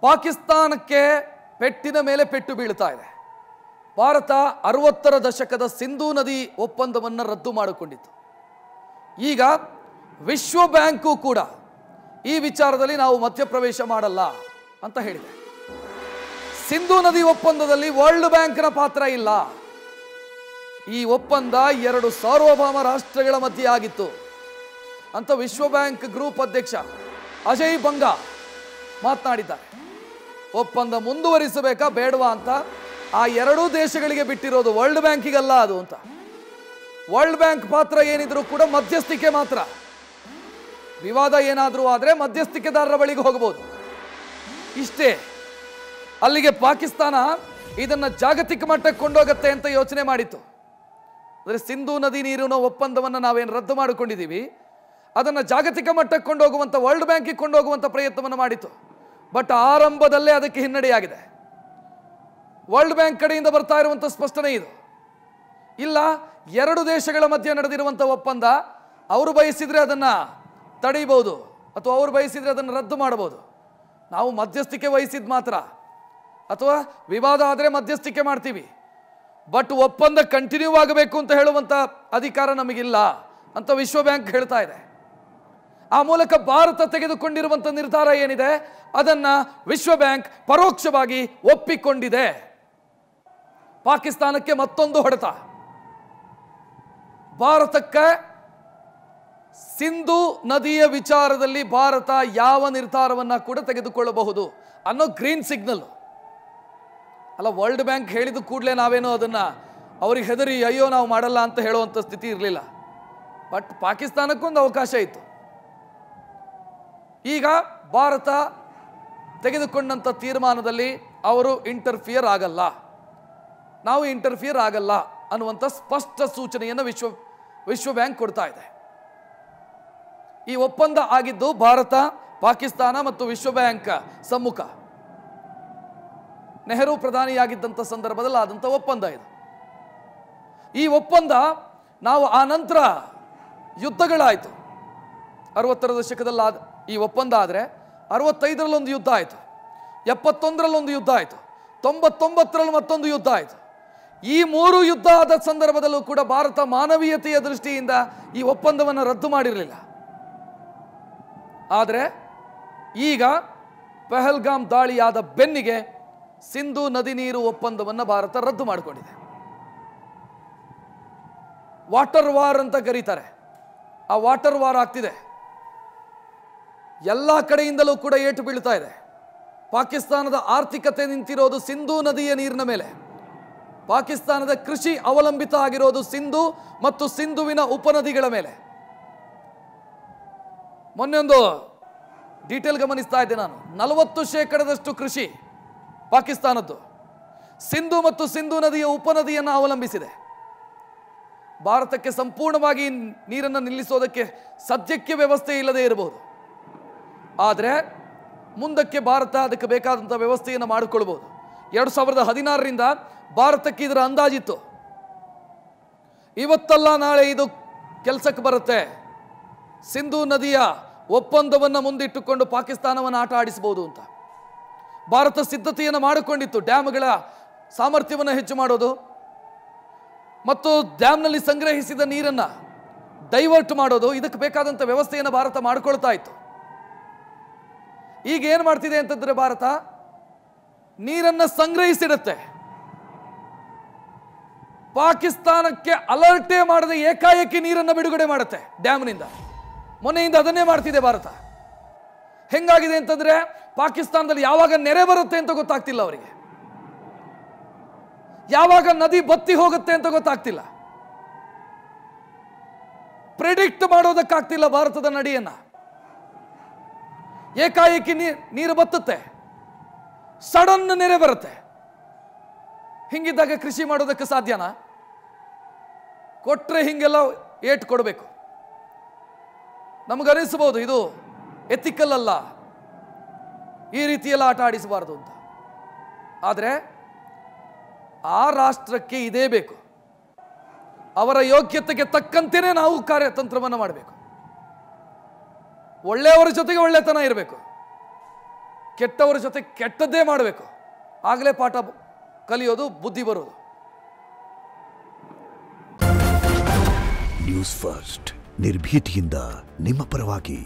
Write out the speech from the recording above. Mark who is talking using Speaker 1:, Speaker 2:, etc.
Speaker 1: ಪಾಕಿಸ್ತಾನಕ್ಕೆ ಪೆಟ್ಟಿನ ಮೇಲೆ ಪೆಟ್ಟು ಬೀಳ್ತಾ ಇದೆ. ಭಾರತ 60ರ ದಶಕದ ಸಿಂಧೂ ನದಿ ಒಪ್ಪಂದವನ್ನು ರದ್ದು ಮಾಡಿಕೊಂಡಿತ್ತು. ಈಗ ವಿಶ್ವ ಬ್ಯಾಂಕು ಕೂಡ ಈ ವಿಚಾರದಲ್ಲಿ ನಾವು ಮಧ್ಯಪ್ರವೇಶ ಮಾಡಲ್ಲ ಅಂತ ಹೇಳಿದೆ. ಸಿಂಧೂ ನದಿ ಒಪ್ಪಂದದಲ್ಲಿ ವರ್ಲ್ಡ್ ಬ್ಯಾಂಕ್ನ ಪಾತ್ರ ಇಲ್ಲ. ಈ ಒಪ್ಪಂದ 2 ಸಾರ್ವಭೌಮ ರಾಷ್ಟ್ರಗಳ ಮಧ್ಯೆ ಆಗಿತ್ತು ಅಂತ ವಿಶ್ವ ಬ್ಯಾಂಕ್ ಗ್ರೂಪ್ ಅಧ್ಯಕ್ಷ ಅಜಯ್ ಬಂಗಾ ಮಾತನಾಡಿದ್ದಾರೆ. ಒಪ್ಪಂದ ಮುಂದುವರಿಸಬೇಕಾ ಬೇಡವಾ ಅಂತ ಆ 2 ದೇಶಗಳಿಗೆ ಬಿಟ್ಟಿರೋದು, ವರ್ಲ್ಡ್ ಬ್ಯಾಂಕಿಗಲ್ಲ ಅದು ಅಂತ. ವರ್ಲ್ಡ್ ಬ್ಯಾಂಕ್ ಪಾತ್ರ ಏನಿದ್ರು ಕೂಡ ಮಧ್ಯಸ್ಥಿಕೆ ಮಾತ್ರ. ವಿವಾದ ಏನಾದರೂ ಆದರೆ ಮಧ್ಯಸ್ಥಿಕೆದಾರರ ಬಳಿಗೆ ಹೋಗಬಹುದು, ಇಷ್ಟೇ. ಅಲ್ಲಿಗೆ ಪಾಕಿಸ್ತಾನ ಇದನ್ನು ಜಾಗತಿಕ ಮಟ್ಟಕ್ಕೆ ಕೊಂಡೋಗುತ್ತೆ ಅಂತ ಯೋಚನೆ ಮಾಡಿತ್ತು. ಅಂದರೆ ಸಿಂಧೂ ನದಿ ನೀರಿನ ಒಪ್ಪಂದವನ್ನು ನಾವೇನು ರದ್ದು ಮಾಡಿಕೊಂಡಿದ್ದೀವಿ ಅದನ್ನು ಜಾಗತಿಕ ಮಟ್ಟಕ್ಕೆ ಕೊಂಡೋಗುವಂಥ, ವರ್ಲ್ಡ್ ಬ್ಯಾಂಕಿಗೆ ಕೊಂಡೋಗುವಂಥ ಪ್ರಯತ್ನವನ್ನು ಮಾಡಿತ್ತು. ಬಟ್ ಆರಂಭದಲ್ಲೇ ಅದಕ್ಕೆ ಹಿನ್ನಡೆಯಾಗಿದೆ. ವರ್ಲ್ಡ್ ಬ್ಯಾಂಕ್ ಕಡೆಯಿಂದ ಬರ್ತಾ ಇರುವಂಥ ಸ್ಪಷ್ಟನೆ ಇದು. ಇಲ್ಲ, 2 ದೇಶಗಳ ಮಧ್ಯೆ ನಡೆದಿರುವಂಥ ಒಪ್ಪಂದ, ಅವರು ಬಯಸಿದರೆ ಅದನ್ನು ತಡೆಯಬಹುದು ಅಥವಾ ಅವರು ಬಯಸಿದರೆ ಅದನ್ನು ರದ್ದು ಮಾಡಬಹುದು. ನಾವು ಮಧ್ಯಸ್ಥಿಕೆ ವಹಿಸಿದ ಮಾತ್ರ, ಅಥವಾ ವಿವಾದ ಆದರೆ ಮಧ್ಯಸ್ಥಿಕೆ ಮಾಡ್ತೀವಿ, ಬಟ್ ಒಪ್ಪಂದ ಕಂಟಿನ್ಯೂ ಆಗಬೇಕು ಅಂತ ಹೇಳುವಂಥ ಅಧಿಕಾರ ನಮಗಿಲ್ಲ ಅಂತ ವಿಶ್ವ ಬ್ಯಾಂಕ್ ಹೇಳ್ತಾ ಇದೆ. ಆ ಮೂಲಕ ಭಾರತ ತೆಗೆದುಕೊಂಡಿರುವಂಥ ನಿರ್ಧಾರ ಏನಿದೆ ಅದನ್ನು ವಿಶ್ವ ಬ್ಯಾಂಕ್ ಪರೋಕ್ಷವಾಗಿ ಒಪ್ಪಿಕೊಂಡಿದೆ. ಪಾಕಿಸ್ತಾನಕ್ಕೆ ಮತ್ತೊಂದು ಹೊಡೆತ. ಭಾರತಕ್ಕೆ ಸಿಂಧೂ ನದಿಯ ವಿಚಾರದಲ್ಲಿ ಭಾರತ ಯಾವ ನಿರ್ಧಾರವನ್ನು ಕೂಡ ತೆಗೆದುಕೊಳ್ಳಬಹುದು ಅನ್ನೋ ಗ್ರೀನ್ ಸಿಗ್ನಲ್. ಅಲ್ಲ, ವರ್ಲ್ಡ್ ಬ್ಯಾಂಕ್ ಹೇಳಿದ ಕೂಡಲೇ ನಾವೇನೋ ಅದನ್ನು ಅವ್ರಿಗೆ ಹೆದರಿ ಅಯ್ಯೋ ನಾವು ಮಾಡಲ್ಲ ಅಂತ ಹೇಳುವಂಥ ಸ್ಥಿತಿ ಇರಲಿಲ್ಲ. ಬಟ್ ಪಾಕಿಸ್ತಾನಕ್ಕೊಂದು ಅವಕಾಶ ಇತ್ತು. ಈಗ ಭಾರತ ತೆಗೆದುಕೊಂಡಂಥ ತೀರ್ಮಾನದಲ್ಲಿ ಅವರು ಇಂಟರ್ಫಿಯರ್ ಆಗಲ್ಲ, ನಾವು ಇಂಟರ್ಫಿಯರ್ ಆಗಲ್ಲ ಅನ್ನುವಂಥ ಸ್ಪಷ್ಟ ಸೂಚನೆಯನ್ನು ವಿಶ್ವ ಬ್ಯಾಂಕ್ ಕೊಡ್ತಾ ಇದೆ. ಈ ಒಪ್ಪಂದ ಆಗಿದ್ದು ಭಾರತ, ಪಾಕಿಸ್ತಾನ ಮತ್ತು ವಿಶ್ವ ಬ್ಯಾಂಕ್ ಸಮ್ಮುಖ. ನೆಹರು ಪ್ರಧಾನಿಯಾಗಿದ್ದಂಥ ಸಂದರ್ಭದಲ್ಲಿ ಆದಂಥ ಒಪ್ಪಂದ ಇದು. ಈ ಒಪ್ಪಂದ ನಾವು ಆ ನಂತರ ಯುದ್ಧಗಳಾಯಿತು. 60ರ ದಶಕದಲ್ಲಿ ಈ ಒಪ್ಪಂದ ಆದರೆ 65ರಲ್ಲೊಂದು ಯುದ್ಧ ಆಯಿತು, 71ರಲ್ಲೊಂದು ಯುದ್ಧ ಆಯಿತು, 99ರಲ್ಲಿ ಮತ್ತೊಂದು ಯುದ್ಧ ಆಯಿತು. ಈ 3 ಯುದ್ಧ ಆದ ಸಂದರ್ಭದಲ್ಲೂ ಕೂಡ ಭಾರತ ಮಾನವೀಯತೆಯ ದೃಷ್ಟಿಯಿಂದ ಈ ಒಪ್ಪಂದವನ್ನು ರದ್ದು ಮಾಡಿರಲಿಲ್ಲ. ಆದರೆ ಈಗ ಪಹಲ್ಗಾಮ್ ದಾಳಿಯಾದ ಬೆನ್ನಿಗೆ ಸಿಂಧೂ ನದಿ ನೀರು ಒಪ್ಪಂದವನ್ನು ಭಾರತ ರದ್ದು ಮಾಡಿಕೊಂಡಿದೆ. ವಾಟರ್ ವಾರ್ ಅಂತ ಕರೀತಾರೆ. ಆ ವಾಟರ್ ವಾರ್ ಆಗ್ತಿದೆ. ಎಲ್ಲ ಕಡೆಯಿಂದಲೂ ಕೂಡ ಏಟು ಬೀಳ್ತಾ ಇದೆ. ಪಾಕಿಸ್ತಾನದ ಆರ್ಥಿಕತೆ ನಿಂತಿರೋದು ಸಿಂಧೂ ನದಿಯ ನೀರಿನ ಮೇಲೆ. ಪಾಕಿಸ್ತಾನದ ಕೃಷಿ ಅವಲಂಬಿತ ಆಗಿರೋದು ಸಿಂಧೂ ಮತ್ತು ಸಿಂಧುವಿನ ಉಪನದಿಗಳ ಮೇಲೆ. ಮೊನ್ನೆ ಒಂದು ಡೀಟೇಲ್ ಗಮನಿಸ್ತಾ ಇದ್ದೆ ನಾನು. 40% ಕೃಷಿ ಪಾಕಿಸ್ತಾನದ್ದು ಸಿಂಧು ಮತ್ತು ಸಿಂಧು ನದಿಯ ಉಪನದಿಯನ್ನು ಅವಲಂಬಿಸಿದೆ. ಭಾರತಕ್ಕೆ ಸಂಪೂರ್ಣವಾಗಿ ನೀರನ್ನು ನಿಲ್ಲಿಸೋದಕ್ಕೆ ಸದ್ಯಕ್ಕೆ ವ್ಯವಸ್ಥೆ ಇಲ್ಲದೆ ಇರಬಹುದು, ಆದರೆ ಮುಂದಕ್ಕೆ ಭಾರತ ಅದಕ್ಕೆ ಬೇಕಾದಂಥ ವ್ಯವಸ್ಥೆಯನ್ನು ಮಾಡಿಕೊಳ್ಬಹುದು. 2016ರಿಂದ ಭಾರತಕ್ಕೆ ಇದರ ಅಂದಾಜಿತ್ತು, ಇವತ್ತಲ್ಲ ನಾಳೆ ಇದು ಕೆಲಸಕ್ಕೆ ಬರುತ್ತೆ. ಸಿಂಧೂ ನದಿಯ ಒಪ್ಪಂದವನ್ನು ಮುಂದಿಟ್ಟುಕೊಂಡು ಪಾಕಿಸ್ತಾನವನ್ನು ಆಟ ಆಡಿಸಬಹುದು ಅಂತ ಭಾರತ ಸಿದ್ಧತೆಯನ್ನು ಮಾಡಿಕೊಂಡಿತ್ತು. ಡ್ಯಾಮ್ಗಳ ಸಾಮರ್ಥ್ಯವನ್ನು ಹೆಚ್ಚು ಮಾಡೋದು ಮತ್ತು ಡ್ಯಾಮ್ನಲ್ಲಿ ಸಂಗ್ರಹಿಸಿದ ನೀರನ್ನು ಡೈವರ್ಟ್ ಮಾಡೋದು, ಇದಕ್ಕೆ ಬೇಕಾದಂಥ ವ್ಯವಸ್ಥೆಯನ್ನು ಭಾರತ ಮಾಡಿಕೊಳ್ತಾ ಇತ್ತು. ಈಗ ಏನು ಮಾಡ್ತಿದೆ ಅಂತಂದರೆ ಭಾರತ ನೀರನ್ನು ಸಂಗ್ರಹಿಸಿಡುತ್ತೆ. ಪಾಕಿಸ್ತಾನಕ್ಕೆ ಅಲರ್ಟೇ ಮಾಡದೆ ಏಕಾಏಕಿ ನೀರನ್ನು ಬಿಡುಗಡೆ ಮಾಡುತ್ತೆ ಡ್ಯಾಮ್ನಿಂದ. ಮೊನ್ನೆಯಿಂದ ಅದನ್ನೇ ಮಾಡ್ತಿದೆ ಭಾರತ. ಹೆಂಗಾಗಿದೆ ಅಂತಂದ್ರೆ ಪಾಕಿಸ್ತಾನದಲ್ಲಿ ಯಾವಾಗ ನೆರೆ ಬರುತ್ತೆ ಅಂತ ಗೊತ್ತಾಗ್ತಿಲ್ಲ ಅವರಿಗೆ, ಯಾವಾಗ ನದಿ ಬತ್ತಿ ಹೋಗುತ್ತೆ ಅಂತ ಗೊತ್ತಾಗ್ತಿಲ್ಲ, ಪ್ರೆಡಿಕ್ಟ್ ಮಾಡೋದಕ್ಕಾಗ್ತಿಲ್ಲ ಭಾರತದ ನಡೆಯನ್ನ. ಏಕಾಏಕಿ ನೀರು ಬತ್ತುತ್ತೆ, ಸಡನ್ ನೆರೆ ಬರುತ್ತೆ. ಹಿಂಗಿದ್ದಾಗ ಕೃಷಿ ಮಾಡೋದಕ್ಕೆ ಸಾಧ್ಯನಾ? ಕೊಟ್ರೆ ಹಿಂಗೆಲ್ಲ ಏಟ್ ಕೊಡಬೇಕು. ನಮಗನಿಸಬಹುದು ಇದು ಎಥಿಕಲ್ ಅಲ್ಲ, ಈ ರೀತಿಯೆಲ್ಲ ಆಟ ಆಡಿಸಬಾರ್ದು ಅಂತ. ಆದರೆ ಆ ರಾಷ್ಟ್ರಕ್ಕೆ ಇದೇ ಬೇಕು. ಅವರ ಯೋಗ್ಯತೆಗೆ ತಕ್ಕಂತೆಯೇ ನಾವು ಕಾರ್ಯತಂತ್ರವನ್ನು ಮಾಡಬೇಕು. ಒಳ್ಳೆಯವರ ಜೊತೆಗೆ ಒಳ್ಳೆತನ ಇರಬೇಕು. ಕೆಟ್ಟವರ ಜೊತೆ ಕೆಟ್ಟದ್ದೇ ಮಾಡಬೇಕು, ಆಗಲೇ ಪಾಠ ಕಲಿಯೋದು, ಬುದ್ಧಿ ಬರೋದು.
Speaker 2: ನ್ಯೂಸ್ ಫಸ್ಟ್ ನಿರ್ಭೀತಿಯಿಂದ ನಿಮ್ಮ ಪರವಾಗಿ.